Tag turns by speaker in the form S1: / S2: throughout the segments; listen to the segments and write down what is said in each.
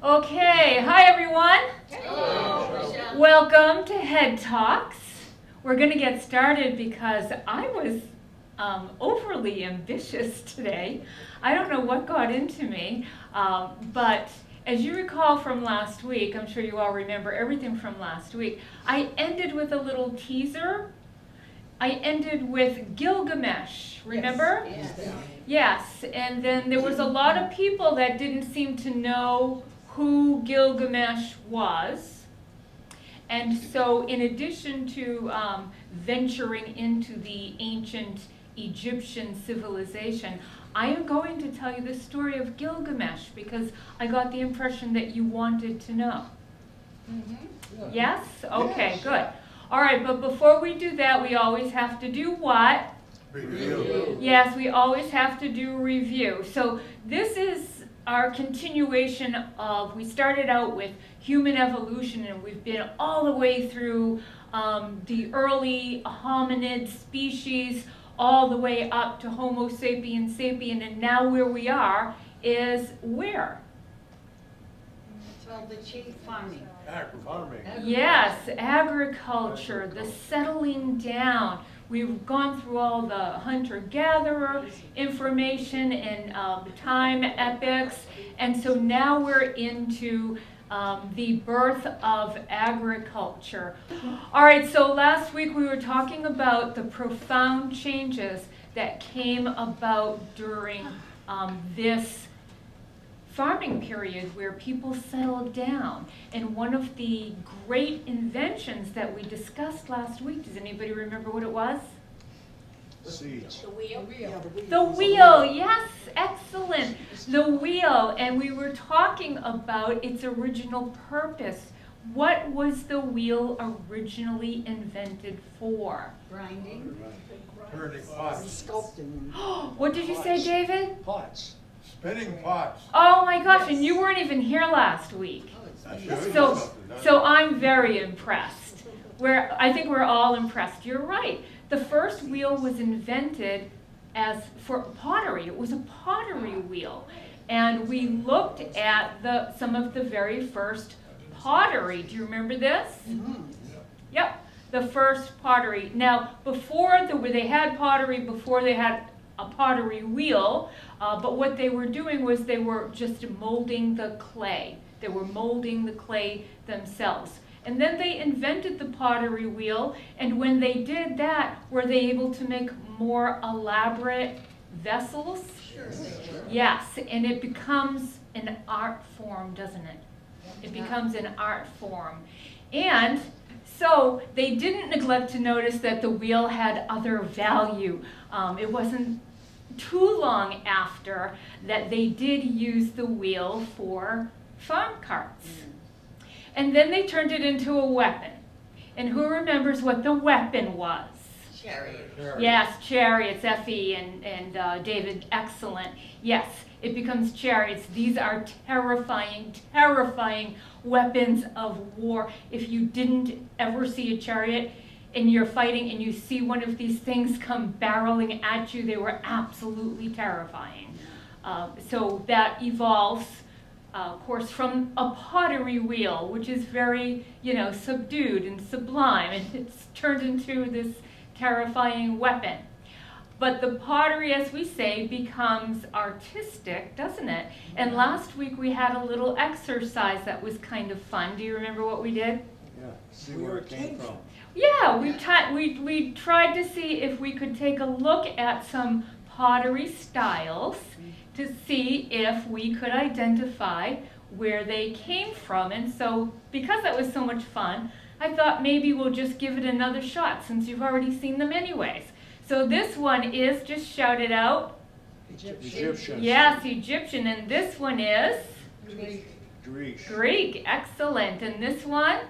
S1: Okay, hi everyone.
S2: Hello.
S1: Welcome to HED Talks. We're going to get started because I was overly ambitious today. I don't know what got into me, but as you recall from last week, I'm sure you all remember everything from last week, I ended with a little teaser. I ended with Gilgamesh, remember? Yes, and then there was a lot of people that didn't seem to know who Gilgamesh was. And so in addition to venturing into the ancient Egyptian civilization, I am going to tell you the story of Gilgamesh because I got the impression that you wanted to know.
S2: Mm-hmm.
S1: Yes? Okay, good. All right, but before we do that, we always have to do what?
S2: Review.
S1: Yes, we always have to do a review. So this is our continuation of, we started out with human evolution and we've been all the way through the early hominid species, all the way up to Homo sapiens sapien, and now where we are is where?
S2: Well, the chief farming.
S3: Farming.
S1: Yes, agriculture, the settling down. We've gone through all the hunter-gatherer information and time epics, and so now we're into the birth of agriculture. All right, so last week we were talking about the profound changes that came about during this farming period where people settled down. And one of the great inventions that we discussed last week, does anybody remember what it was?
S3: Seeds.
S2: The wheel.
S1: The wheel, yes, excellent. The wheel, and we were talking about its original purpose. What was the wheel originally invented for?
S2: Grinding.
S3: Turning pots.
S2: Sculpting.
S1: What did you say, David?
S3: Pots. Spinning pots.
S1: Oh my gosh, and you weren't even here last week. So I'm very impressed. I think we're all impressed. You're right. The first wheel was invented for pottery. It was a pottery wheel. And we looked at some of the very first pottery. Do you remember this?
S2: Mm-hmm.
S1: Yep, the first pottery. Now, they had pottery before they had a pottery wheel, but what they were doing was they were just molding the clay. They were molding the clay themselves. And then they invented the pottery wheel, and when they did that, were they able to make more elaborate vessels?
S2: Sure.
S1: Yes, and it becomes an art form, doesn't it? It becomes an art form. And so they didn't neglect to notice that the wheel had other value. It wasn't too long after that they did use the wheel for farm carts. And then they turned it into a weapon. And who remembers what the weapon was?
S2: Chariot.
S1: Yes, chariots, Effie and David, excellent. Yes, it becomes chariots. These are terrifying, terrifying weapons of war. If you didn't ever see a chariot and you're fighting and you see one of these things come barreling at you, they were absolutely terrifying. So that evolves, of course, from a pottery wheel, which is very, subdued and sublime, and it's turned into this terrifying weapon. But the pottery, as we say, becomes artistic, doesn't it? And last week we had a little exercise that was kind of fun. Do you remember what we did?
S3: Yeah, see where it came from.
S1: Yeah, we tried to see if we could take a look at some pottery styles to see if we could identify where they came from. And so, because that was so much fun, I thought maybe we'll just give it another shot since you've already seen them anyways. So this one is, just shout it out.
S3: Egyptian.
S1: Yes, Egyptian. And this one is?
S3: Greek.
S1: Greek, excellent. And this one?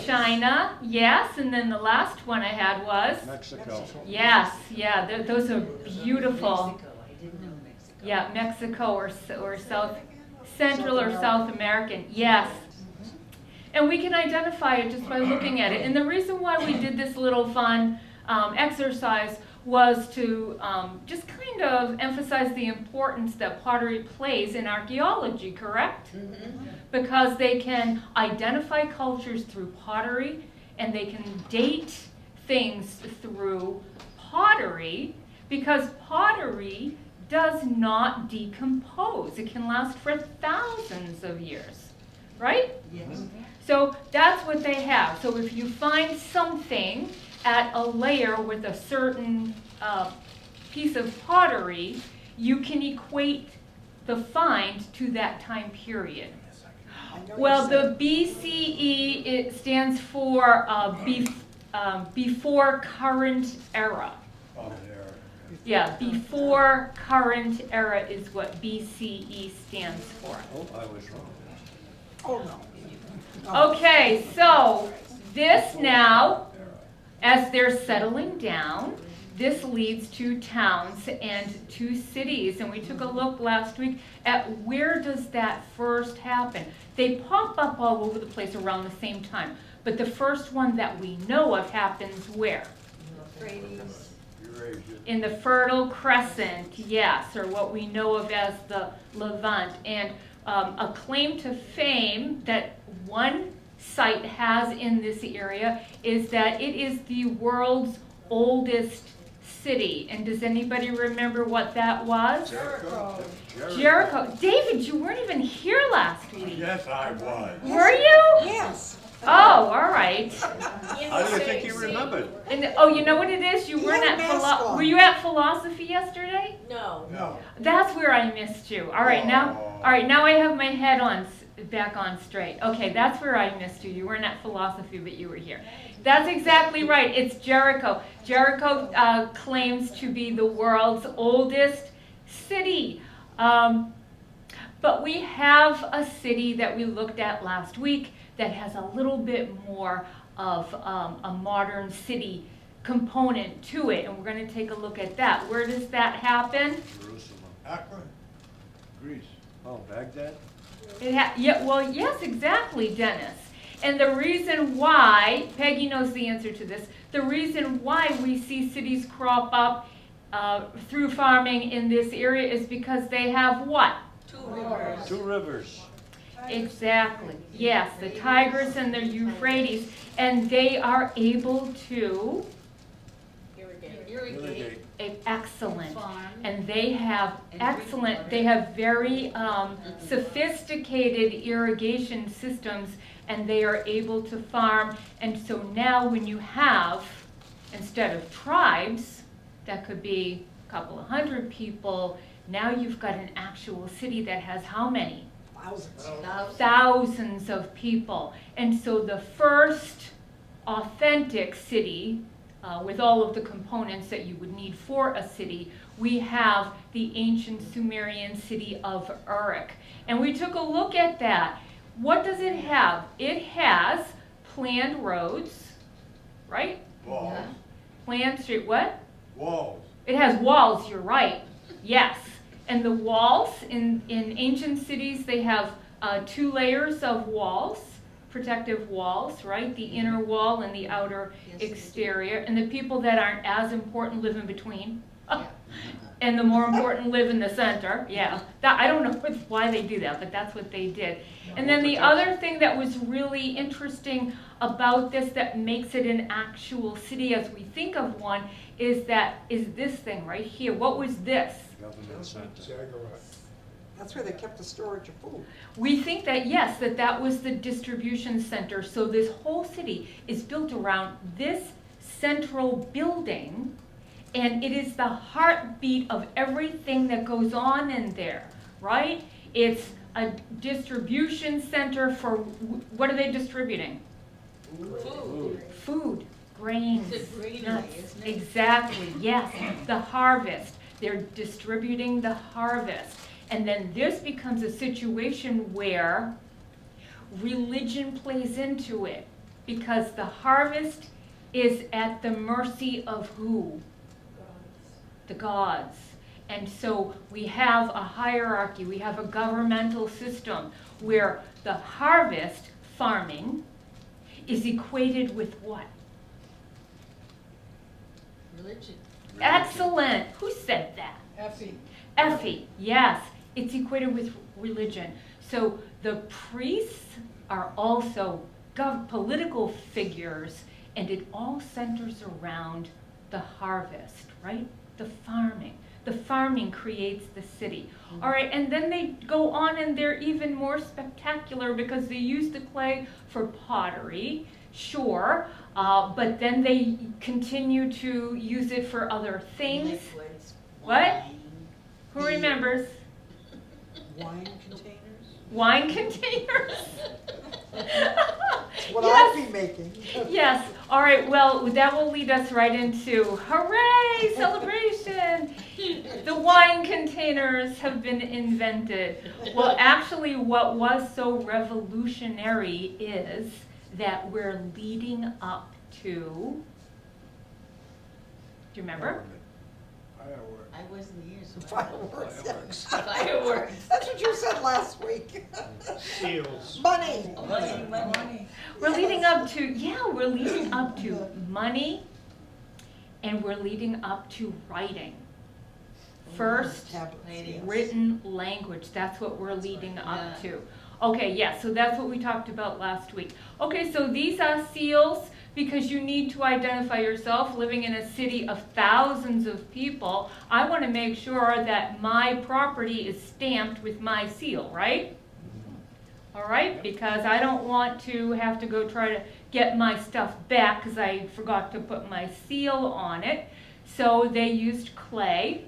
S3: China.
S1: Yes. And then the last one I had was?
S3: Mexico.
S1: Yes, yeah, those are beautiful.
S2: Mexico. I didn't know Mexico.
S1: Yeah, Mexico or South Central or South American. Yes. And we can identify it just by looking at it. And the reason why we did this little fun exercise was to just kind of emphasize the importance that pottery plays in archaeology, correct? Because they can identify cultures through pottery, and they can date things through pottery, because pottery does not decompose. It can last for thousands of years, right?
S2: Yes.
S1: So that's what they have. So if you find something at a layer with a certain piece of pottery, you can equate the find to that time period. Well, the BCE, it stands for before current era.
S3: Oh, there.
S1: Yeah, before current era is what BCE stands for.
S3: Oh, I was wrong.
S4: Oh, no.
S1: Okay, so this now, as they're settling down, this leads to towns and to cities. And we took a look last week at where does that first happen. They pop up all over the place around the same time. But the first one that we know of happens where?
S2: Euphrates.
S1: In the Fertile Crescent, yes, or what we know of as the Levant. And a claim to fame that one site has in this area is that it is the world's oldest city. And does anybody remember what that was?
S2: Jericho.
S1: Jericho. David, you weren't even here last week.
S3: Yes, I was.
S1: Were you?
S4: Yes.
S1: Oh, all right.
S3: How do you think you remembered?
S1: And oh, you know what it is? You
S4: He
S1: weren't
S4: had
S1: at
S4: a mask on.
S1: were you at philosophy yesterday?
S2: No.
S3: No.
S1: That's where I missed you. All right, now I have my head on back on straight. Okay, that's where I missed you. You weren't at philosophy, but you were here. That's exactly right. It's Jericho. Jericho claims to be the world's oldest city. But we have a city that we looked at last week that has a little bit more of a modern city component to it, and we're going to take a look at that. Where does that happen?
S3: Jerusalem. Akron. Greece. Oh, Baghdad?
S1: Yeah, well, yes, exactly, Dennis. And the reason why, Peggy knows the answer to this, the reason why we see cities crop up through farming in this area is because they have what?
S2: Two rivers.
S3: Two rivers.
S1: Exactly. Yes, the Tigris and the Euphrates, and they are able to
S3: Irrigate.
S1: excellent.
S2: Farm.
S1: And they have
S2: And
S1: excellent,
S2: drink
S1: they have very sophisticated irrigation systems, and they are able to farm. And so now when you have, instead of tribes, that could be a couple of hundred people, now you've got an actual city that has how many?
S4: Thousands.
S1: Thousands of people. And so the first authentic city, with all of the components that you would need for a city, we have the ancient Sumerian city of Uruk. And we took a look at that. What does it have? It has planned roads, right?
S3: Walls.
S1: Planned street, what?
S3: Walls.
S1: It has walls, you're right. Yes. And the walls, in ancient cities, they have 2 layers of walls, protective walls, right? The inner wall and the outer exterior. And the people that aren't as important live in between. And the more important live in the center. Yeah. I don't know why they do that, but that's what they did. And then the other thing that was really interesting about this that makes it an actual city as we think of one is this thing right here. What was this?
S3: Government center.
S4: That's where they kept the storage of food.
S1: We think that, yes, that was the distribution center. So this whole city is built around this central building, and it is the heartbeat of everything that goes on in there, right? It's a distribution center for, what are they distributing?
S2: Food.
S1: Food, grains,
S2: It's a greenery,
S1: nuts.
S2: isn't it?
S1: Exactly, yes, the harvest. They're distributing the harvest. And then this becomes a situation where religion plays into it, because the harvest is at the mercy of who? The gods. And so we have a hierarchy, we have a governmental system where the harvest, farming, is equated with what?
S2: Religion.
S1: Excellent. Who said that?
S2: Effie.
S1: Effie, yes, it's equated with religion. So the priests are also political figures, and it all centers around the harvest, right? The farming. The farming creates the city. All right, and then they go on and they're even more spectacular because they use the clay for pottery, sure, but then they continue to use it for other things.
S2: Liquids.
S1: What?
S2: Wine.
S1: Who remembers?
S4: Wine containers?
S1: Wine containers?
S4: That's what
S1: Yes.
S4: I'll be making.
S1: Yes, all right, well, that will lead us right into, hooray, celebration! The wine containers have been invented. Well, actually, what was so revolutionary is that we're leading up to, do you remember?
S3: Fireworks.
S2: I wasn't here, so I don't know.
S4: Fireworks.
S2: Fireworks.
S4: That's what you said last week.
S3: Seals.
S4: Money.
S2: Money.
S1: We're leading up to, yeah, we're leading up to money, and we're leading up to writing. First,
S4: Tablets, yes.
S1: written language, that's what we're leading up
S2: Yeah.
S1: to. Okay, yeah, so that's what we talked about last week. Okay, so these are seals because you need to identify yourself living in a city of thousands of people. I want to make sure that my property is stamped with my seal, right? All right, because I don't want to have to go try to get my stuff back because I forgot to put my seal on it. So they used clay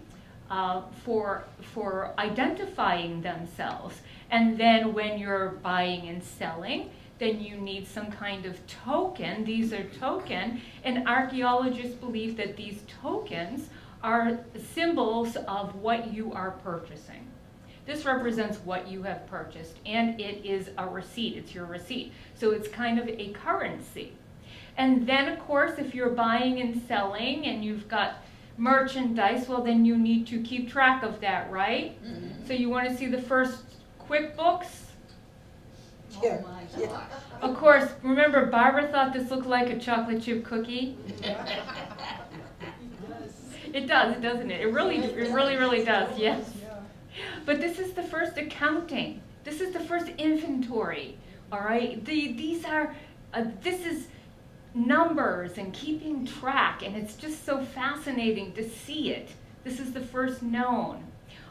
S1: for identifying themselves. And then when you're buying and selling, then you need some kind of token. These are token, and archaeologists believe that these tokens are symbols of what you are purchasing. This represents what you have purchased, and it is a receipt. It's your receipt. So it's kind of a currency. And then, of course, if you're buying and selling and you've got merchandise, well, then you need to keep track of that, right?
S2: Mm-hmm.
S1: So you want to see the first QuickBooks?
S4: Yeah.
S2: Oh my gosh.
S1: Of course, remember Barbara thought this looked like a chocolate chip cookie? It does, doesn't it? It really, really does, yes. But this is the first accounting. This is the first inventory, all right? These are, this is numbers and keeping track, and it's just so fascinating to see it. This is the first known.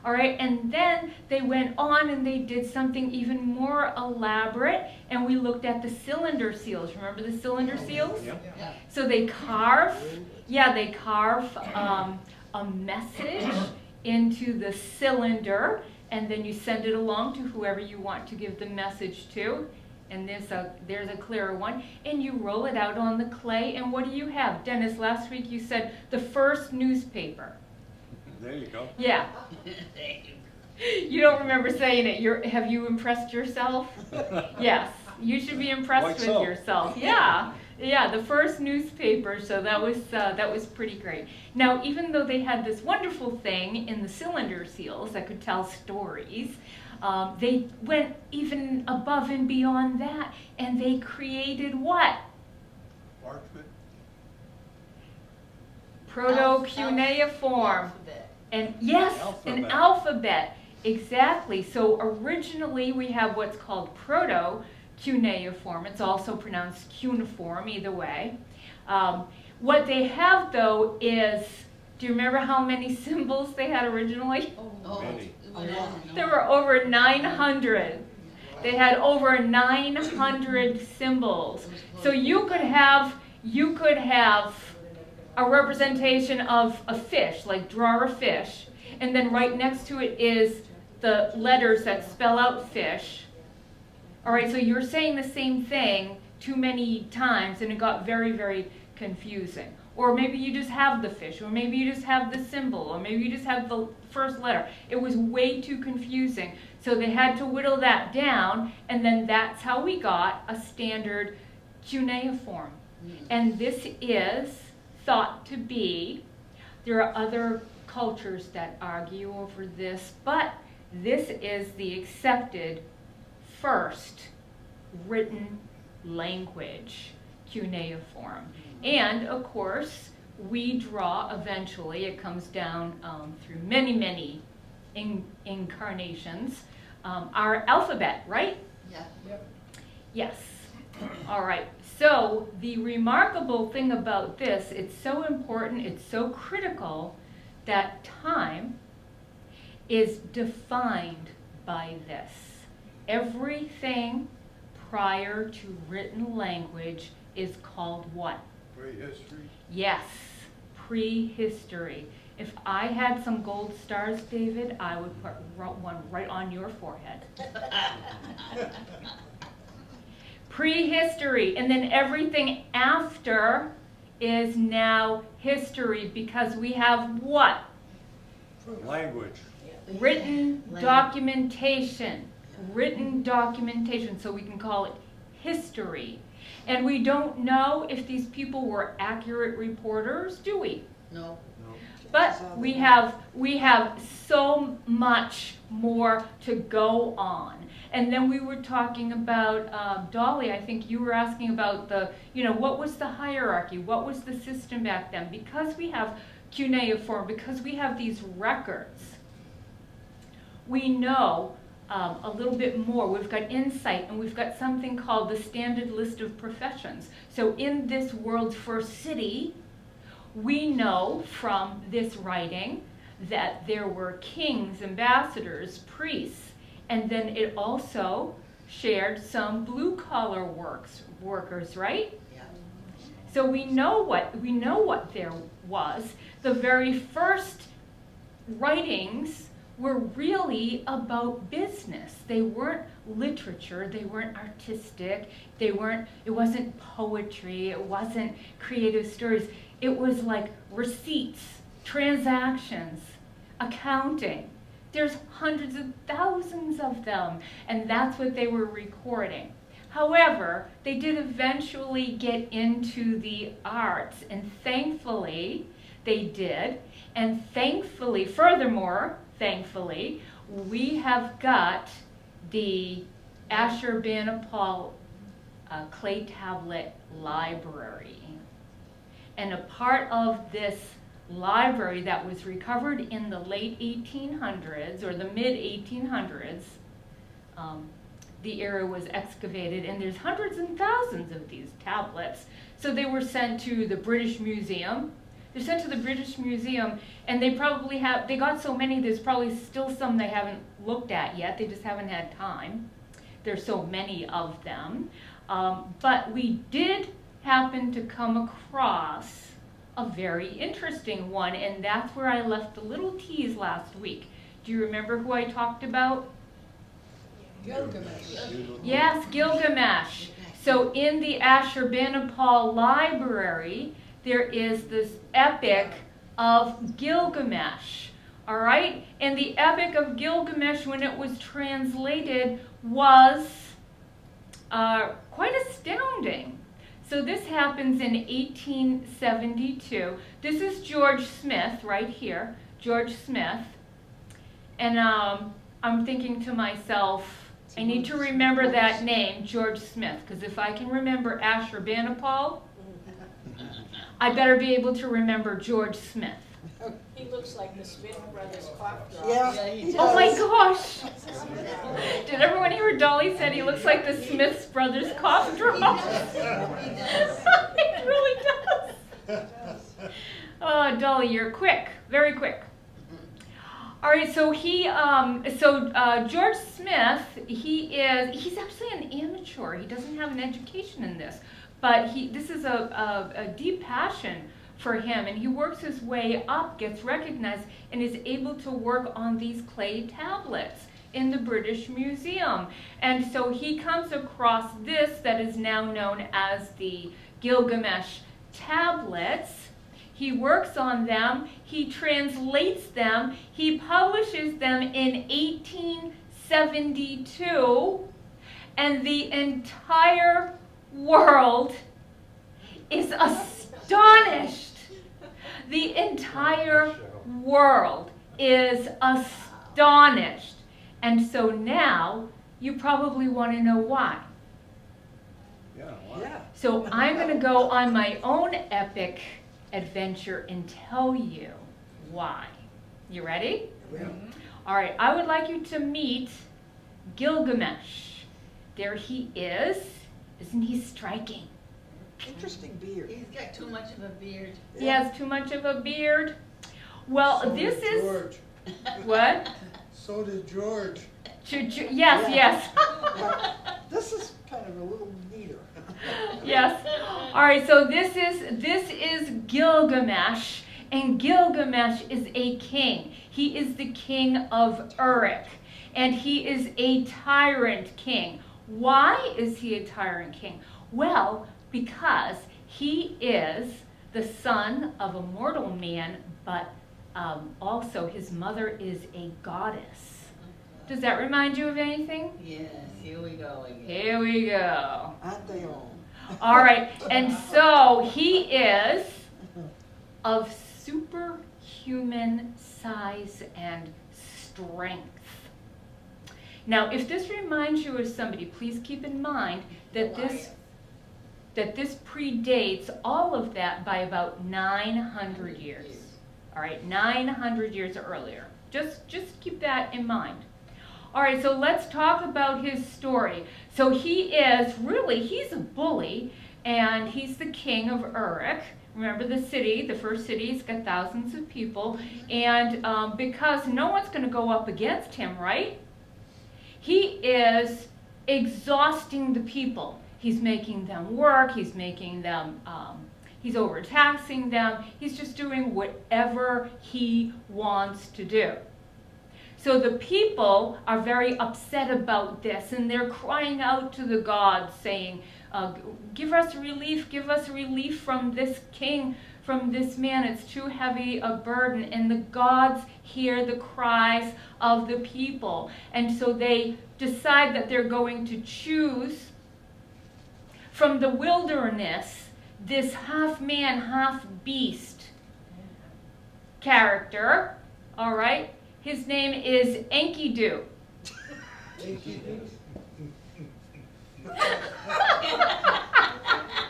S1: All right, and then they went on and they did something even more elaborate, and we looked at the cylinder seals. Remember the cylinder seals?
S3: Yep.
S2: Yeah.
S1: So they carve, they carve a message into the cylinder, and then you send it along to whoever you want to give the message to. And there's a clearer one, and you roll it out on the clay, and what do you have? Dennis, last week you said the first newspaper.
S3: There you go.
S1: Yeah. You don't remember saying it. Have you impressed yourself? Yes. You should be impressed
S3: Like
S1: with
S3: so.
S1: yourself. Yeah. Yeah, the first newspaper, so that was pretty great. Now, even though they had this wonderful thing in the cylinder seals that could tell stories, they went even above and beyond that, and they created what?
S3: Parchment.
S1: Proto-cuneiform.
S2: Alphabet.
S1: And yes, an
S3: Alphabet.
S1: alphabet, exactly. So originally we have what's called proto-cuneiform. It's also pronounced cuneiform, either way. What they have though is, do you remember how many symbols they had originally?
S2: Oh,
S3: Many.
S1: There were over 900. They had over 900 symbols. So you could have a representation of a fish, like draw a fish, and then right next to it is the letters that spell out fish. All right, so you're saying the same thing too many times, and it got very, very confusing. Or maybe you just have the fish, or maybe you just have the symbol, or maybe you just have the first letter. It was way too confusing. So they had to whittle that down, and then that's how we got a standard cuneiform. And this is thought to be, there are other cultures that argue over this, but this is the accepted first written language, cuneiform. And of course, we draw eventually, it comes down through many, many incarnations, our alphabet, right?
S2: Yeah.
S1: Yes. All right. So the remarkable thing about this, it's so important, it's so critical that time is defined by this. Everything prior to written language is called what?
S3: Prehistory.
S1: Yes, prehistory. If I had some gold stars, David, I would put one right on your forehead. Prehistory, and then everything after is now history because we have what?
S3: Language.
S1: Written documentation. Written documentation, so we can call it history. And we don't know if these people were accurate reporters, do we?
S2: No.
S1: But we have so much more to go on. And then we were talking about, Dolly, I think you were asking about what was the hierarchy? What was the system back then? Because we have cuneiform, because we have these records, we know a little bit more. We've got insight, and we've got something called the standard list of professions. So in this world's first city, we know from this writing that there were kings, ambassadors, priests, and then it also shared some blue-collar workers, right?
S2: Yeah.
S1: So we know what there was. The very first writings were really about business. They weren't literature, they weren't artistic, it wasn't poetry, it wasn't creative stories. It was like receipts, transactions, accounting. There's hundreds of thousands of them, and that's what they were recording. However, they did eventually get into the arts, and thankfully they did. And thankfully, we have got the Ashurbanipal clay tablet library. And a part of this library that was recovered in the late 1800s or the mid 1800s, the area was excavated, and there's hundreds and thousands of these tablets. So they were sent to the British Museum. They're sent to the British Museum, and they got so many, there's probably still some they haven't looked at yet. They just haven't had time. There's so many of them. But we did happen to come across a very interesting one, and that's where I left the little tease last week. Do you remember who I talked about?
S4: Gilgamesh.
S1: Yes, Gilgamesh. So in the Ashurbanipal library, there is this epic of Gilgamesh. All right? And the epic of Gilgamesh, when it was translated, was quite astounding. So this happens in 1872. This is George Smith right here, George Smith. And I'm thinking to myself, I need to remember that name, George Smith, because if I can remember Ashurbanipal, I better be able to remember George Smith.
S5: He looks like the Smith brothers cough drop.
S4: Yeah.
S2: he does.
S1: Oh my gosh! Did everyone hear what Dolly said? He looks like the Smith brothers cough drop. It really does. Oh, Dolly, you're quick, very quick. All right, so George Smith, he's actually an amateur. He doesn't have an education in this, but this is a deep passion for him, and he works his way up, gets recognized, and is able to work on these clay tablets in the British Museum. And so he comes across this that is now known as the Gilgamesh tablets. He works on them, he translates them, he publishes them in 1872, and the entire world is astonished. The entire world is astonished. And so now you probably want to know why.
S3: Yeah, wow.
S4: Yeah.
S1: So I'm going to go on my own epic adventure and tell you why. You ready?
S4: Ready.
S1: All right, I would like you to meet Gilgamesh. There he is. Isn't he striking?
S4: Interesting beard.
S2: He's got too much of a beard.
S1: He has too much of a beard. Well,
S3: So
S1: this
S3: did
S1: is
S3: George.
S1: what?
S3: So did George.
S1: Yes, yes.
S4: But this is kind of a little neater.
S1: Yes. All right, so this is Gilgamesh, and Gilgamesh is a king. He is the king of Uruk, and he is a tyrant king. Why is he a tyrant king? Well, because he is the son of a mortal man, but also his mother is a goddess. Does that remind you of anything?
S2: Yes, here we go again.
S1: Here we go.
S4: Aren't they all?
S1: All right, and so he is of superhuman size and strength. Now, if this reminds you of somebody, please keep in mind that this predates all of that by about 900 years. All right, 900 years earlier. Just keep that in mind. All right, so let's talk about his story. So he's a bully, and he's the king of Uruk. Remember the city, the first city, it's got thousands of people, and because no one's going to go up against him, right? He is exhausting the people. He's making them work, he's making them, he's overtaxing them, he's just doing whatever he wants to do. So the people are very upset about this, and they're crying out to the gods saying, give us relief from this king, from this man, it's too heavy a burden. And the gods hear the cries of the people. And so they decide that they're going to choose from the wilderness this half man, half beast character, all right? His name is Enkidu.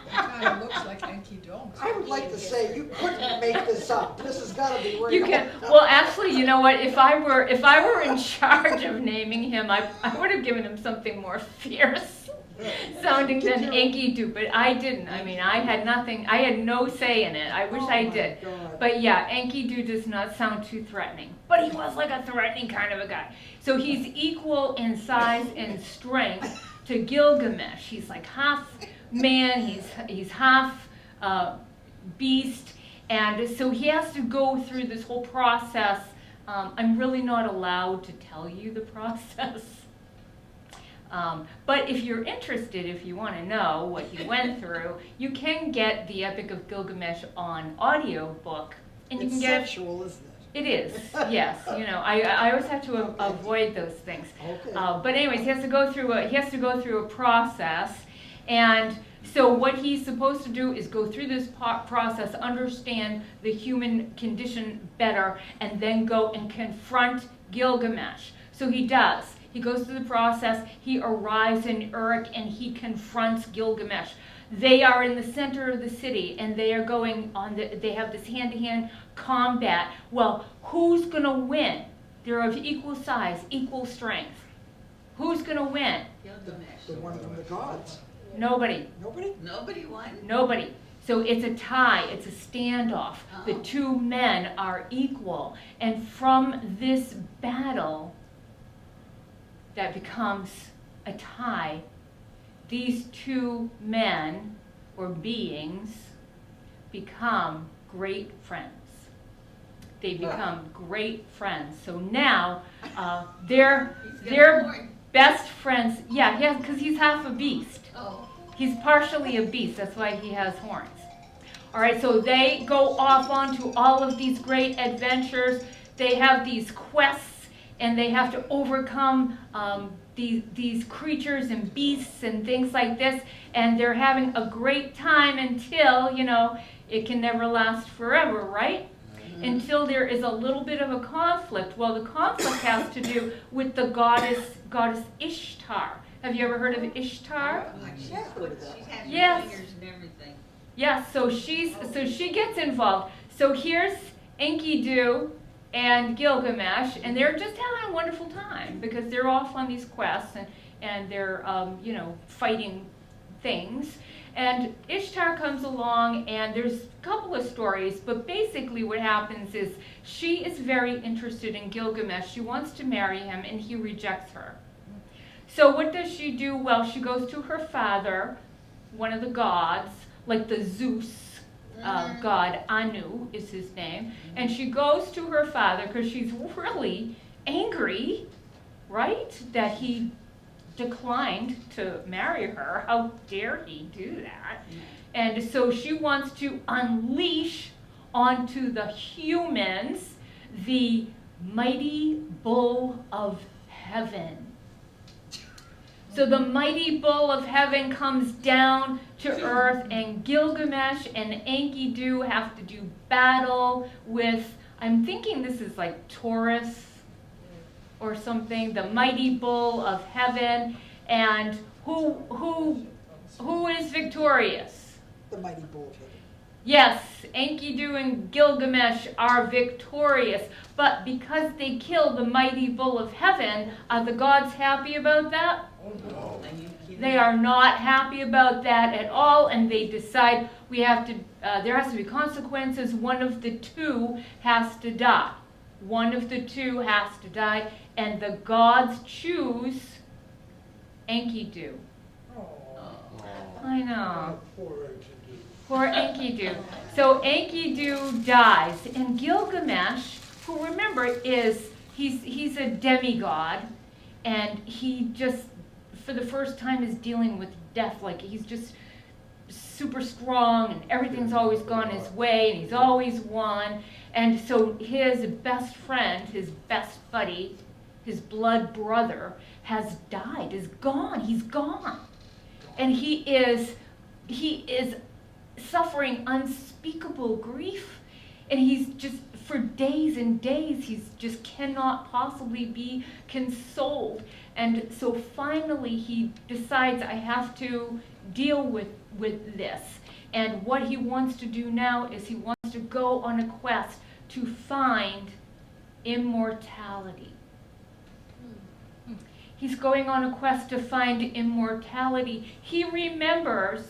S2: Kind of looks like Enki Domes.
S4: I would like to say you couldn't make this up. This has got to be real.
S1: You can. Well, actually, you know what? If I were in charge of naming him, I would have given him something more fierce sounding than Enkidu, but I didn't. I mean, I had nothing. I had no say in it. I wish I did.
S4: God.
S1: But yeah, Enkidu does not sound too threatening. But he was like a threatening kind of a guy. So he's equal in size and strength to Gilgamesh. He's like half man. He's half beast, and so he has to go through this whole process. I'm really not allowed to tell you the process. But if you're interested, if you want to know what he went through, you can get the Epic of Gilgamesh on audiobook, and you
S4: It's
S1: can get
S4: sexual, isn't it?
S1: it is, yes. You know, I always have to avoid those things.
S4: Okay.
S1: But anyways, he has to go through a process, and so what he's supposed to do is go through this process, understand the human condition better, and then go and confront Gilgamesh. So he does. He goes through the process. He arrives in Uruk, and he confronts Gilgamesh. They are in the center of the city, and they are going on. They have this hand-to-hand combat. Well, who's going to win? They're of equal size, equal strength. Who's going to win?
S2: Gilgamesh.
S4: The one from the gods.
S1: Nobody.
S4: Nobody?
S2: Nobody won?
S1: Nobody. So it's a tie. It's a standoff. The
S2: Oh.
S1: two men are equal, and from this battle that becomes a tie, these two men or beings become great friends. They become great friends. So now they're
S2: He's got a horn.
S1: best friends. Yeah, because he's half a beast.
S2: Oh.
S1: He's partially a beast. That's why he has horns. All right, so they go off onto all of these great adventures. They have these quests, and they have to overcome these creatures and beasts and things like this, and they're having a great time until, you know, it can never last forever, right? Until there is a little bit of a conflict. Well, the conflict has to do with the goddess Ishtar. Have you ever heard of Ishtar?
S2: She's
S4: Yeah, I've heard of that.
S2: She's had
S1: Yes.
S2: fingers and everything.
S1: Yes, so she gets involved. So here's Enkidu and Gilgamesh, and they're just having a wonderful time because they're off on these quests and they're fighting things. And Ishtar comes along, and there's a couple of stories, but basically what happens is she is very interested in Gilgamesh. She wants to marry him, and he rejects her. So what does she do? Well, she goes to her father, one of the gods, like the Zeus god, Anu is his name, and she goes to her father because she's really angry, right, that he declined to marry her. How dare he do that? And so she wants to unleash onto the humans the mighty bull of heaven. So the mighty bull of heaven comes down to earth, and Gilgamesh and Enkidu have to do battle with, I'm thinking this is like Taurus or something, the mighty bull of heaven. And who is victorious?
S4: The mighty bull of heaven.
S1: Yes, Enkidu and Gilgamesh are victorious, but because they kill the mighty bull of heaven, are the gods happy about that?
S3: No.
S2: Are you kidding?
S1: They are not happy about that at all, and they decide there has to be consequences. One of the two has to die. One of the two has to die, and the gods choose Enkidu. I know.
S3: Poor Enkidu.
S1: Poor Enkidu. So Enkidu dies, and Gilgamesh, who remember he's a demigod, and he just for the first time is dealing with death. Like he's just super strong, and everything's always gone his way, and he's always won. And so his best friend, his best buddy, his blood brother has died, is gone. He's gone, and he is suffering unspeakable grief, and he's just for days and days he's just cannot possibly be consoled. And so finally he decides, I have to deal with this. And what he wants to do now is he wants to go on a quest to find immortality. He's going on a quest to find immortality. He remembers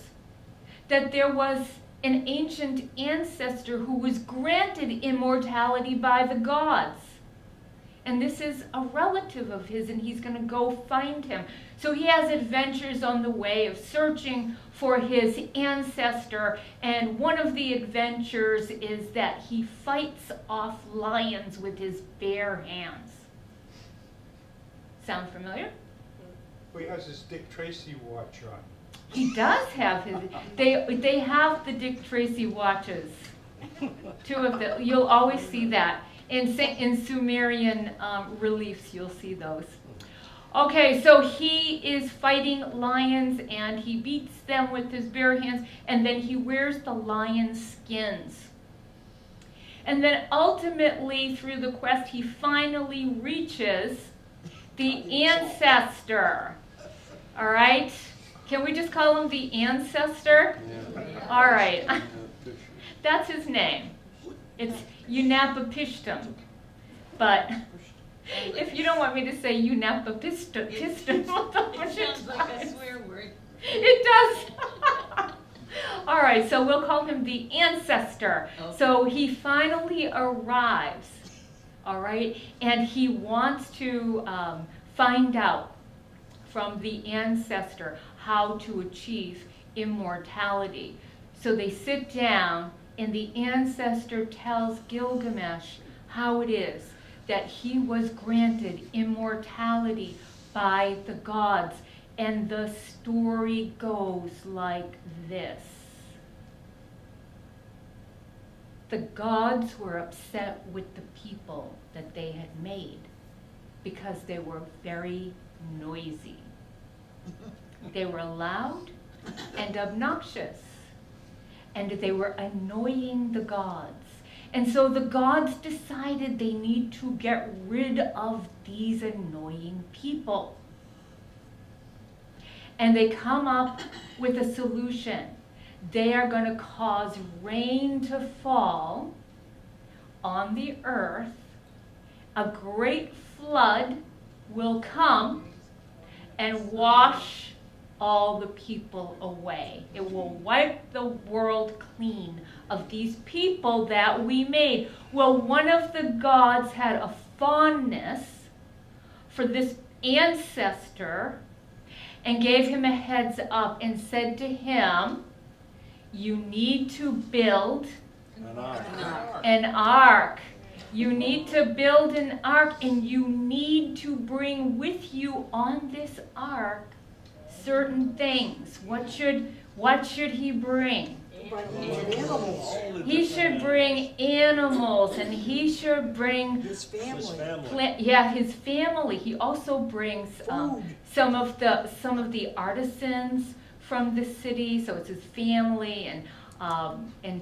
S1: that there was an ancient ancestor who was granted immortality by the gods. And this is a relative of his, and he's going to go find him. So he has adventures on the way of searching for his ancestor, and one of the adventures is that he fights off lions with his bare hands. Sound familiar?
S6: Well, he has his Dick Tracy watch on.
S1: He does have his. They have the Dick Tracy watches. Two of them. You'll always see that in Sumerian reliefs. You'll see those. Okay, so he is fighting lions, and he beats them with his bare hands, and then he wears the lion skins. And then ultimately, through the quest, he finally reaches the ancestor. All right? Can we just call him the ancestor?
S3: Yeah.
S1: All right. That's his name. It's Unapapishtim. But if you don't want me to say Unapapishtim,
S2: It sounds like a swear word.
S1: it does. All right, so we'll call him the ancestor.
S2: Okay.
S1: So he finally arrives, all right, and he wants to find out from the ancestor how to achieve immortality. So they sit down, and the ancestor tells Gilgamesh how it is that he was granted immortality by the gods. And the story goes like this. The gods were upset with the people that they had made because they were very noisy. They were loud and obnoxious, and they were annoying the gods. And so the gods decided they need to get rid of these annoying people. And they come up with a solution. they are going to cause rain to fall on the earth. A great flood will come and wash all the people away. It will wipe the world clean of these people that we made. Well, one of the gods had a fondness for this ancestor and gave him a heads up and said to him, you need to build an ark. You need to build an ark, and you need to bring with you on this ark certain things. What should he bring?
S4: Animals.
S1: He should bring animals, and he should bring
S4: His family.
S1: his family. He also brings
S4: Food.
S1: some of the artisans from the city. So it's his family, and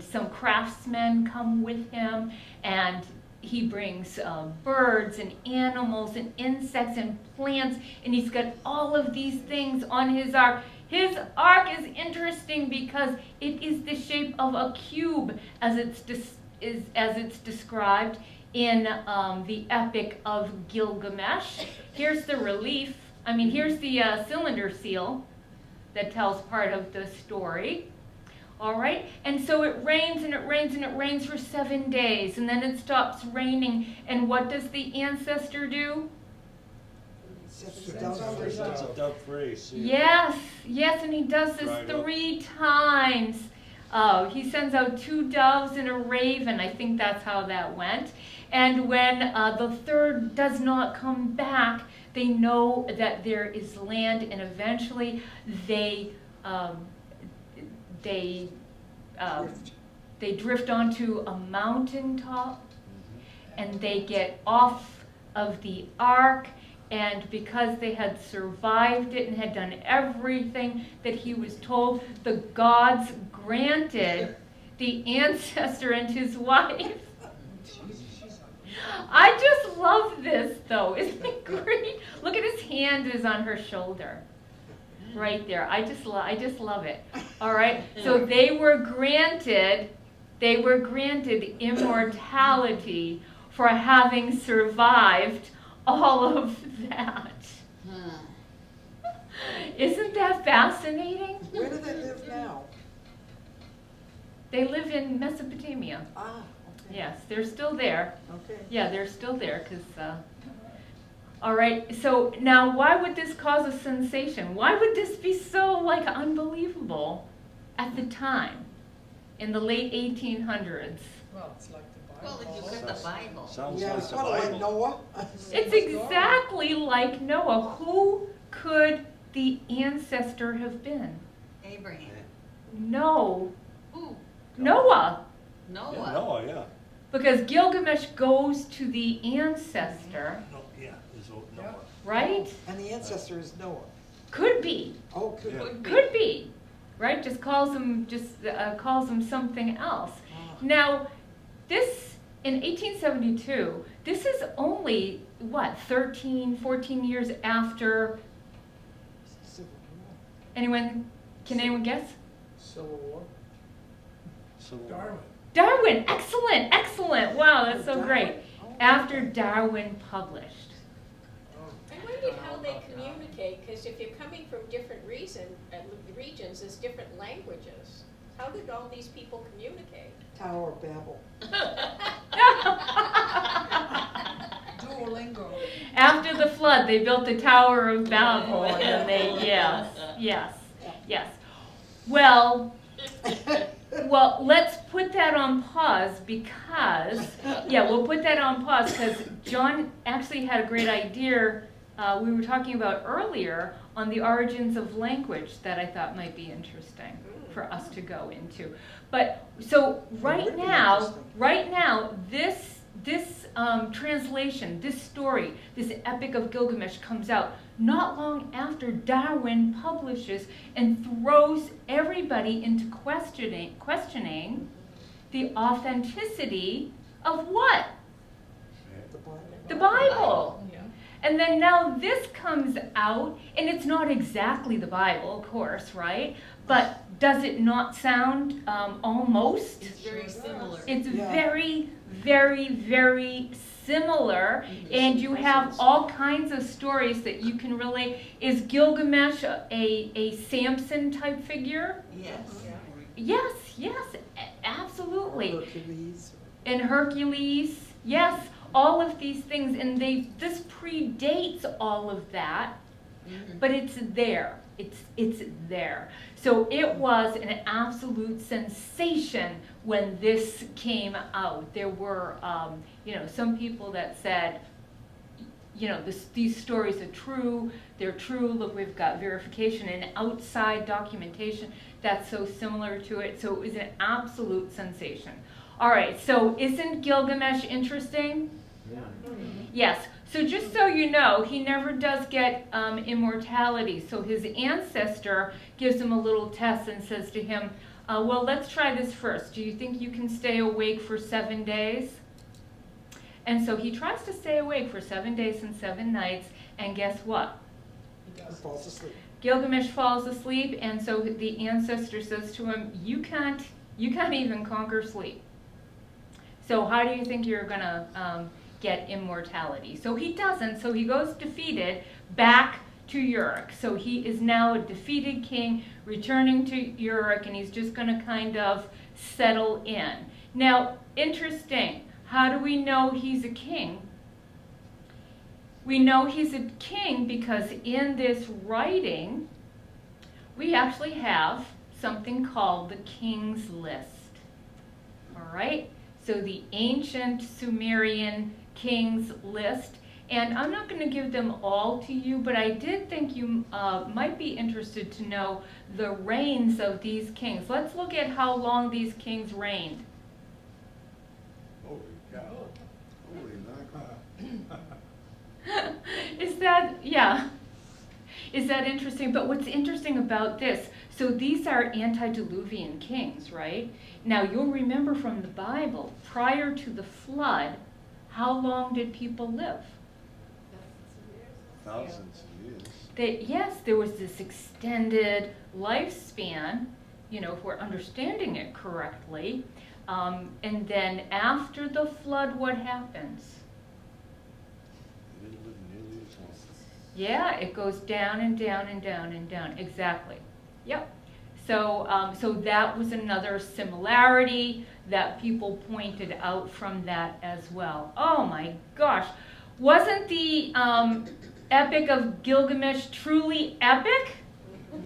S1: some craftsmen come with him, and he brings birds and animals and insects and plants, and he's got all of these things on his ark. His ark is interesting because it is the shape of a cube, as it's described in the Epic of Gilgamesh. Here's the relief. Here's the cylinder seal that tells part of the story. All right, and so it rains and it rains and it rains for 7 days, and then it stops raining. And what does the ancestor do?
S3: Sets a dove free.
S1: Yes, and he does this
S3: Dried up.
S1: 3 times. Oh, he sends out 2 doves and a raven. I think that's how that went. And when the third does not come back, they know that there is land, and eventually they drift onto a mountaintop, and they get off of the ark. And because they had survived it and had done everything that he was told, the gods granted the ancestor and his wife. I just love this, though. Isn't it great? Look at his hand is on her shoulder. Right there. I just love it. All right. So they were granted immortality for having survived all of that. Isn't that fascinating?
S4: Where do they live now?
S1: They live in Mesopotamia.
S4: Ah, okay.
S1: Yes, they're still there.
S4: Okay.
S1: Yeah, they're still there because. All right. So now, why would this cause a sensation? Why would this be so unbelievable at the time, in the late 1800s?
S2: Well, it's like the Bible. Well, if you got the Bible.
S3: Sounds
S4: Yeah,
S3: like
S4: it's
S3: the
S4: sort of like
S3: Bible.
S4: Noah.
S1: It's exactly like Noah. Who could the ancestor have been?
S2: Abraham.
S1: No,
S2: Ooh,
S1: Noah.
S2: Noah.
S3: Yeah, Noah, yeah.
S1: Because Gilgamesh goes to the ancestor,
S3: No, yeah, is Noah.
S1: right?
S4: And the ancestor is Noah.
S1: Could be,
S4: Oh, good.
S3: Yeah.
S1: could be, right? Just calls him something else. Now, this in 1872. This is only 13, 14 years after.
S4: Civil War.
S1: Can anyone guess?
S5: Civil War.
S3: Darwin.
S1: Darwin. Excellent. Wow, that's so
S4: Darwin?
S1: great.
S4: Oh.
S1: After Darwin published.
S5: I wondered how they communicate, because if you're coming from different regions, there's different languages. How did all these people communicate?
S4: Tower of Babel.
S2: Duolingo.
S1: After the flood, they built the Tower of Babel, and then yes. Well, let's put that on pause because John actually had a great idea we were talking about earlier on the origins of language that I thought might be interesting for us to go into. But so right now, this translation, this story, this Epic of Gilgamesh comes out not long after Darwin publishes and throws everybody into questioning the authenticity of what?
S4: The Bible.
S1: The Bible.
S2: Yeah.
S1: And then now this comes out, and it's not exactly the Bible, of course, right? but does it not sound almost?
S2: It's very similar.
S1: It's
S4: Yeah.
S1: very, very, very similar, and you have all kinds of stories that you can relate. Is Gilgamesh a Samson type figure?
S2: Yes.
S1: Yes, yes, absolutely.
S4: Hercules.
S1: And Hercules, yes, all of these things, and this predates all of that, but it's there. It's there. So it was an absolute sensation when this came out. There were, some people that said, these stories are true. They're true. Look, we've got verification and outside documentation that's so similar to it. So it was an absolute sensation. All right. So isn't Gilgamesh interesting?
S3: Yeah.
S1: Yes. So just so you know, he never does get immortality. So his ancestor gives him a little test and says to him, well, let's try this first. Do you think you can stay awake for 7 days? And so he tries to stay awake for 7 days and 7 nights, and guess what?
S4: He falls asleep.
S1: Gilgamesh falls asleep, and so the ancestor says to him, you can't even conquer sleep. So how do you think you're gonna get immortality? So he doesn't, so he goes defeated back to Uruk. So he is now a defeated king returning to Uruk, and he's just gonna kind of settle in. Now, interesting, how do we know he's a king? We know he's a king because in this writing, we actually have something called the King's List. All right? So the ancient Sumerian King's List. And I'm not going to give them all to you, but I did think you might be interested to know the reigns of these kings. Let's look at how long these kings reigned.
S3: Holy cow. Holy mackerel.
S1: Is that interesting? But what's interesting about this, so these are antediluvian kings, right? Now you'll remember from the Bible, prior to the flood, how long did people live?
S3: Thousands of years.
S1: Yes, there was this extended lifespan, if we're understanding it correctly. And then after the flood, what happens?
S3: They didn't live nearly as long.
S1: Yeah, it goes down and down and down and down. Exactly. Yep. So that was another similarity that people pointed out from that as well. Oh my gosh. Wasn't the Epic of Gilgamesh truly epic?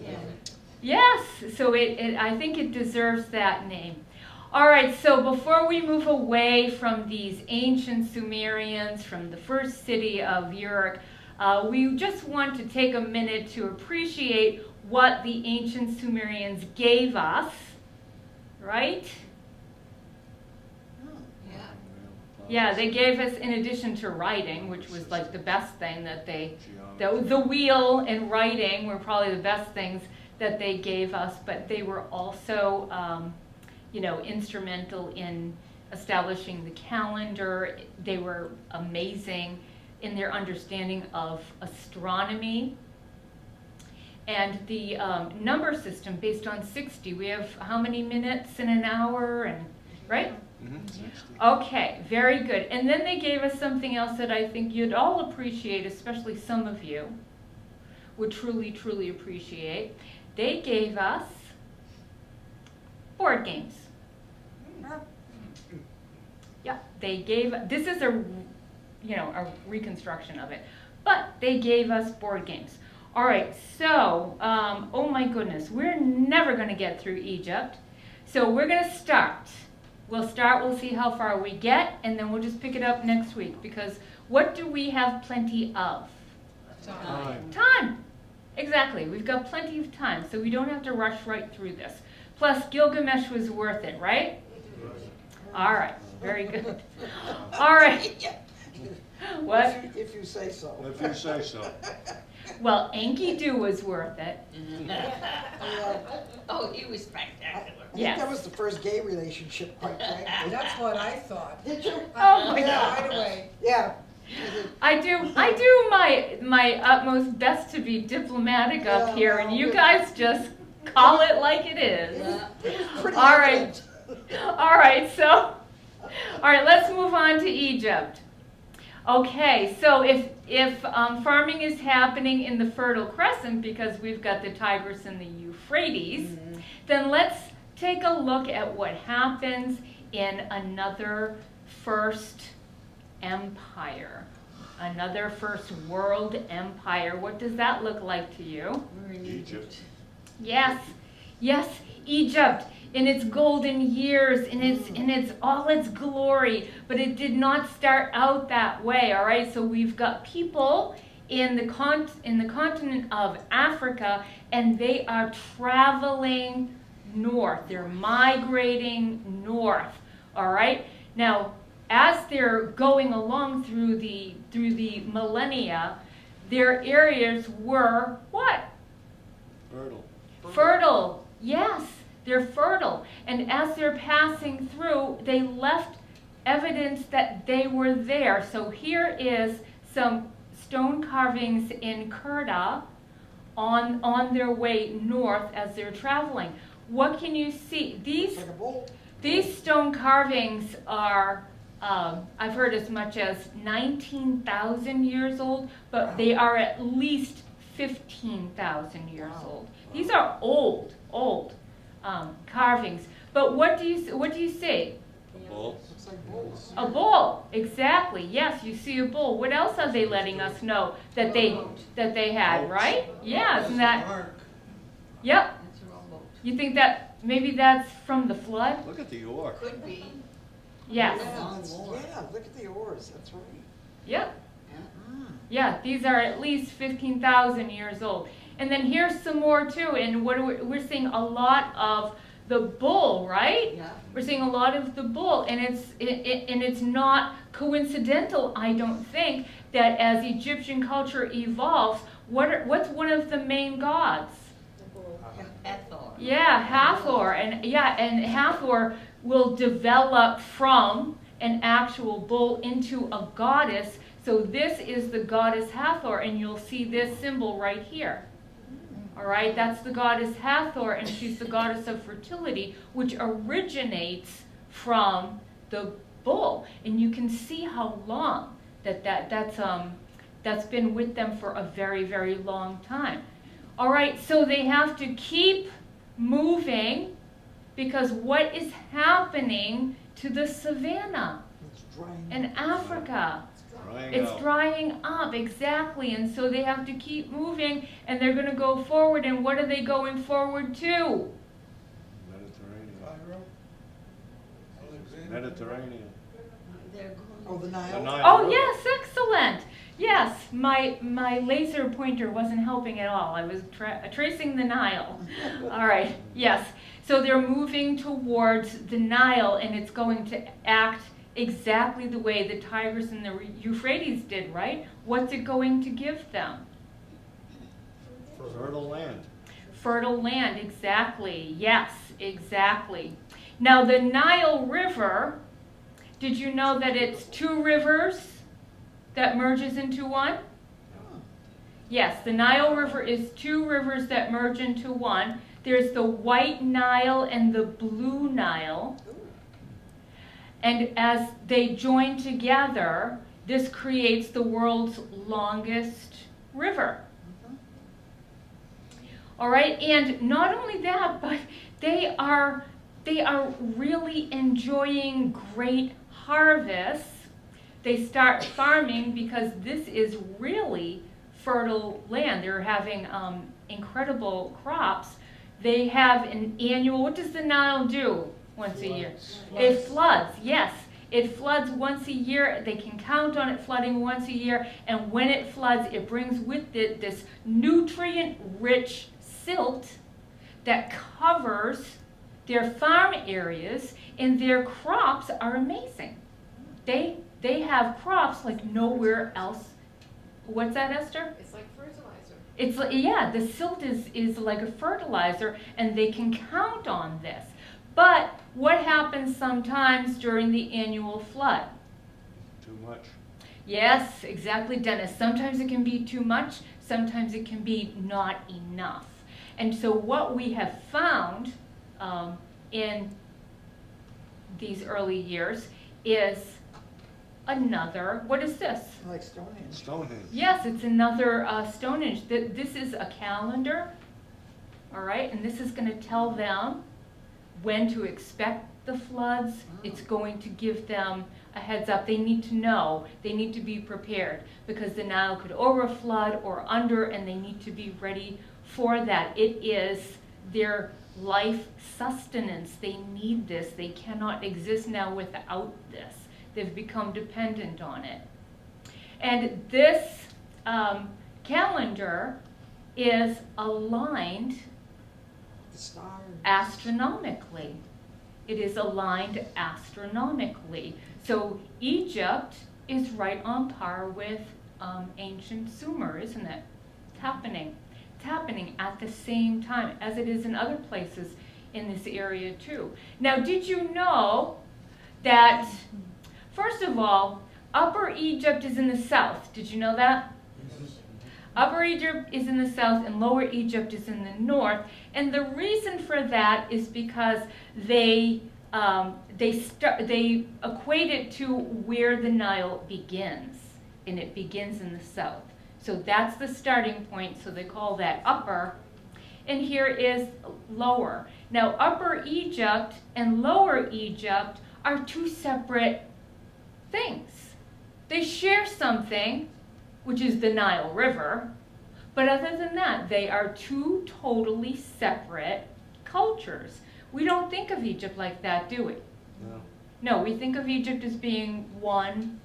S2: Yeah.
S1: Yes. So I think it deserves that name. All right, so before we move away from these ancient Sumerians, from the first city of Uruk, we just want to take a minute to appreciate what the ancient Sumerians gave us, right?
S2: Yeah.
S1: Yeah, they gave us, in addition to writing, which was like the best thing that the wheel and writing were probably the best things that they gave us, but they were also instrumental in establishing the calendar. They were amazing in their understanding of astronomy and the number system based on 60. We have how many minutes in an hour, and right? Okay, very good. And then they gave us something else that I think you'd all appreciate, especially some of you would truly, truly appreciate. They gave us board games. Yeah, they gave, this is a reconstruction of it, but they gave us board games. All right, so, oh my goodness, we're never going to get through Egypt, so we're going to start. We'll see how far we get, and then we'll just pick it up next week, because what do we have plenty of? Time. Exactly, we've got plenty of time, so we don't have to rush right through this. Plus, Gilgamesh was worth it, right? All right, very good. All right. What?
S4: If you say so.
S3: If you say so.
S1: Well, Enkidu was worth it.
S2: Oh, he was spectacular.
S4: I think that was the first gay relationship, quite frankly.
S7: That's what I thought.
S4: Did you?
S1: Oh my
S4: Yeah.
S7: Right away.
S4: Yeah.
S1: I do my utmost best to be diplomatic up here, and you guys just Call it like it is.
S4: It was pretty
S1: All right.
S4: evident.
S1: All right, so, all right, let's move on to Egypt. Okay, so if farming is happening in the Fertile Crescent because we've got the Tigris and the Euphrates, then let's take a look at what happens in another first empire, another first world empire. What does that look like to you?
S2: We're in
S3: Egypt.
S1: Yes, yes, Egypt in its golden years, in its all its glory, but it did not start out that way. All right, so we've got people in the continent of Africa, and they are traveling north. They're migrating north. All right. Now, as they're going along through the millennia, their areas were what?
S3: Fertile.
S1: Fertile. Yes, they're fertile. And as they're passing through, they left evidence that they were there. So here is some stone carvings in Kurta on their way north as they're traveling. What can you see?
S4: It's like a bowl.
S1: These stone carvings are, I've heard as much as 19,000 years old, but they are at least 15,000 years old. These are old carvings. But what do you see?
S3: A bull.
S4: Looks like bowls.
S1: A bull, exactly. Yes, you see a bull. What else are they letting us know that they had, right? Yeah, isn't that? Yep.
S2: It's a rowboat.
S1: You think that maybe that's from the flood?
S3: Look at the York.
S2: Could be.
S1: Yes.
S4: Yeah, look at the oars, that's right.
S1: Yep.
S2: Yeah.
S1: Yeah, these are at least 15,000 years old. And then here's some more too. And we're seeing a lot of the bull, right?
S2: Yeah.
S1: We're seeing a lot of the bull, and it's not coincidental, I don't think, that as Egyptian culture evolves, what's one of the main gods?
S5: The bull.
S2: Hathor.
S1: Yeah, Hathor, and Hathor will develop from an actual bull into a goddess. So this is the goddess Hathor, and you'll see this symbol right here. All right, that's the goddess Hathor, and she's the goddess of fertility, which originates from the bull. And you can see how long that's been with them for a very, very long time. All right, so they have to keep moving because what is happening to the savanna
S4: It's drying.
S1: in Africa?
S3: Drying
S1: It's
S3: out.
S1: drying up, exactly, and so they have to keep moving, and they're going to go forward, and what are they going forward to?
S3: Mediterranean. Mediterranean.
S2: They're going.
S4: Oh, the
S3: The
S4: Nile.
S3: Nile
S1: Oh,
S3: River.
S1: yes, excellent. Yes, my laser pointer wasn't helping at all. I was tracing the Nile. All right, yes. So they're moving towards the Nile, and it's going to act exactly the way the Tigris and the Euphrates did, right? What's it going to give them?
S3: Fertile land.
S1: Fertile land, exactly. Yes, exactly. Now the Nile River, did you know that it's two rivers that merges into one? Yes, the Nile River is two rivers that merge into one. There's the White Nile and the Blue Nile. And as they join together, this creates the world's longest river. All right, and not only that, but they are really enjoying great harvests. They start farming because this is really fertile land. They're having incredible crops. They have an annual, what does the Nile do once a year? It floods, yes. It floods once a year. They can count on it flooding once a year. And when it floods, it brings with it this nutrient-rich silt that covers their farm areas, and their crops are amazing. They have crops like nowhere else. What's that, Esther?
S5: It's like fertilizer.
S1: It's like, yeah, the silt is like a fertilizer, and they can count on this. But what happens sometimes during the annual flood?
S3: Too much.
S1: Yes, exactly, Dennis. Sometimes it can be too much. Sometimes it can be not enough. And so what we have found in these early years is another, what is this?
S4: Like Stonehenge.
S3: Stonehenge.
S1: Yes, it's another Stonehenge. This is a calendar, all right, and this is going to tell them when to expect the floods. It's going to give them a heads up. They need to know. They need to be prepared because the Nile could overflood or under, and they need to be ready for that. It is their life sustenance. They need this. They cannot exist now without this. They've become dependent on it. And this calendar is aligned
S4: The stars.
S1: astronomically. It is aligned astronomically. So Egypt is right on par with ancient Sumer, isn't it? It's happening. It's happening at the same time as it is in other places in this area too. Now, did you know that, first of all, Upper Egypt is in the south? Did you know that? Upper Egypt is in the south and Lower Egypt is in the north. And the reason for that is because they equate it to where the Nile begins, and it begins in the south. So that's the starting point, so they call that upper. And here is lower. Now, Upper Egypt and Lower Egypt are two separate things. They share something, which is the Nile River, but other than that, they are two totally separate cultures. We don't think of Egypt like that, do we?
S3: No.
S1: No, we think of Egypt as being one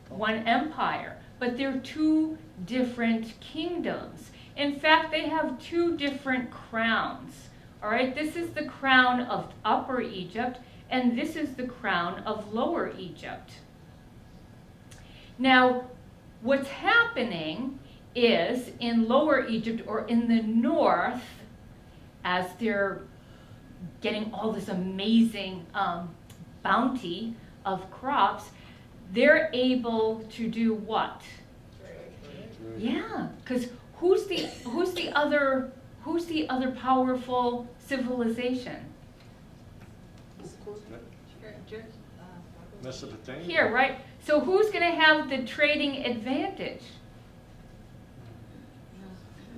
S1: empire, but they're two different kingdoms. In fact, they have two different crowns. All right, this is the crown of Upper Egypt, and this is the crown of Lower Egypt. Now, what's happening is in Lower Egypt, or in the north, as they're getting all this amazing bounty of crops, they're able to do what? Yeah, because who's the other powerful civilization?
S3: Mesopotamia.
S1: Here, right? So who's going to have the trading advantage?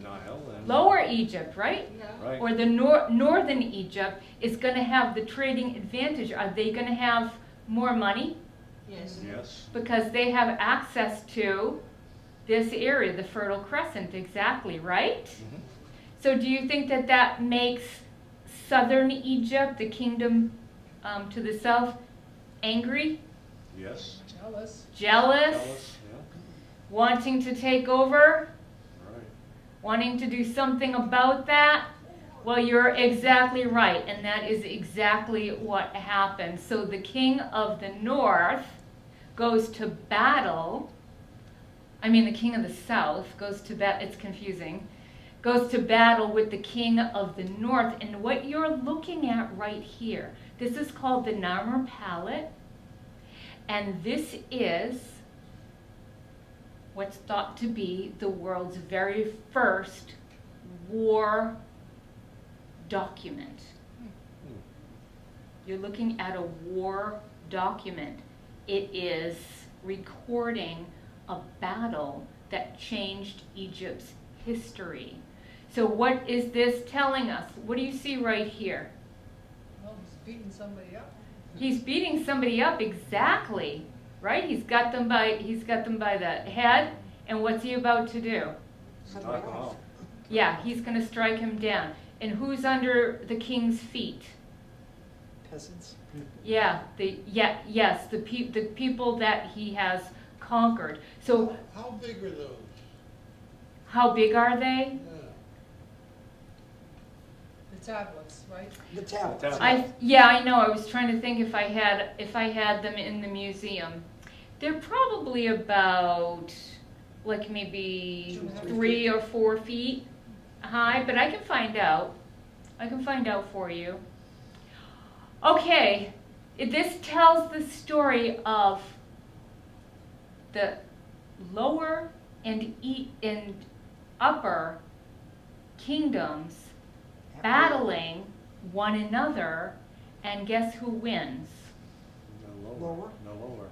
S3: Nile and.
S1: Lower Egypt, right?
S2: Yeah.
S3: Right.
S1: Or the northern Egypt is going to have the trading advantage. Are they going to have more money?
S2: Yes.
S3: Yes.
S1: Because they have access to this area, the Fertile Crescent, exactly, right?
S3: Mhm.
S1: So do you think that that makes southern Egypt, the kingdom to the south, angry,
S3: Yes.
S4: Jealous.
S1: jealous,
S3: Jealous. Yeah.
S1: wanting to take over,
S3: Right.
S1: wanting to do something about that? Well, you're exactly right, and that is exactly what happened. So the king of the north goes to battle. The king of the south goes to battle. It's confusing. Goes to battle with the king of the north. And what you're looking at right here, this is called the Narmer Palette. And this is what's thought to be the world's very first war document. You're looking at a war document. It is recording a battle that changed Egypt's history. So what is this telling us? What do you see right here?
S7: Well, he's beating somebody up.
S1: He's beating somebody up, exactly, right? He's got them by the head, and what's he about to do?
S3: Knock 'em out.
S1: Yeah, he's going to strike him down. And who's under the king's feet?
S4: Peasants.
S1: Yeah, the people that he has conquered. So
S8: How big are those?
S1: how big are they?
S8: Yeah.
S7: The tablets, right?
S4: The tablets.
S3: tablets.
S1: I know. I was trying to think if I had them in the museum. They're probably about like maybe 3 or 4 feet high, but I can find out. I can find out for you. Okay, this tells the story of the lower and upper kingdoms battling one another, and guess who wins?
S3: No lower.
S4: Lower?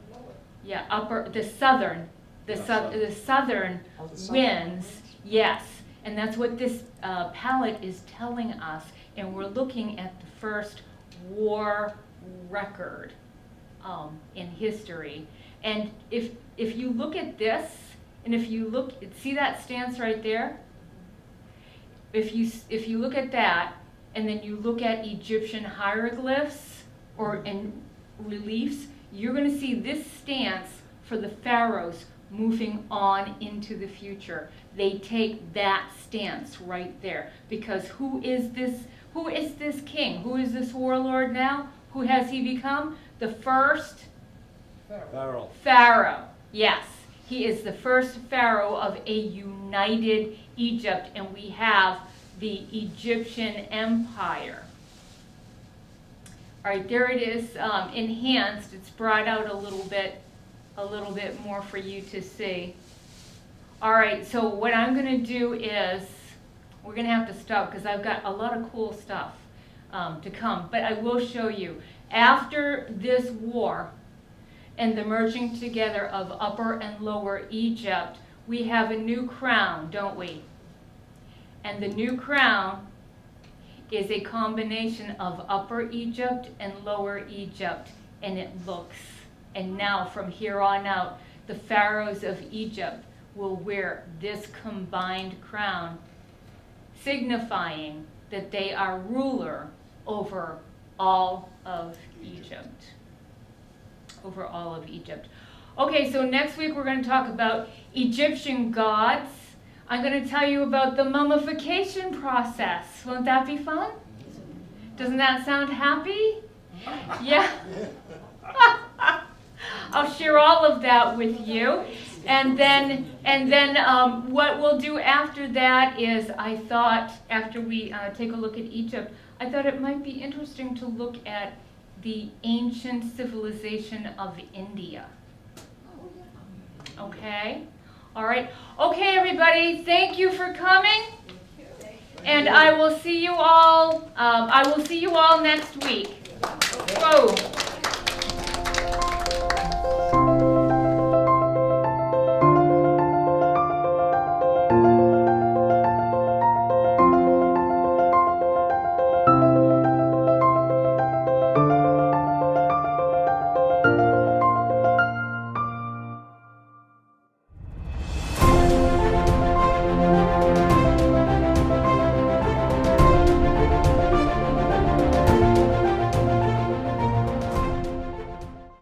S3: No lower.
S1: Yeah, the southern
S4: Oh, the southern
S1: wins, yes. And that's what this palette is telling us. And we're looking at the first war record in history. And if you look at this, and if you look, see that stance right there? If you look at that, and then you look at Egyptian hieroglyphs and reliefs, you're going to see this stance for the pharaohs moving on into the future. They take that stance right there, because who is this king? Who is this warlord now? Who has he become? The first
S3: Pharaoh.
S1: pharaoh. Yes, he is the first pharaoh of a united Egypt, and we have the Egyptian Empire. All right, there it is, enhanced. It's brought out a little bit more for you to see. All right, so what I'm going to do is, we're going to have to stop because I've got a lot of cool stuff to come. But I will show you, after this war and the merging together of Upper and Lower Egypt, we have a new crown, don't we? And the new crown is a combination of Upper Egypt and Lower Egypt. And it looks, and now from here on out, the pharaohs of Egypt will wear this combined crown, signifying that they are ruler over all of Egypt. Over all of Egypt. Okay, so next week we're going to talk about Egyptian gods. I'm going to tell you about the mummification process. Won't that be fun? Doesn't that sound happy? Yeah. I'll share all of that with you. And then what we'll do after that is, I thought, after we take a look at Egypt, I thought it might be interesting to look at the ancient civilization of India. Okay? All right. Okay, everybody, thank you for coming. And I will see you all next week. Whoa.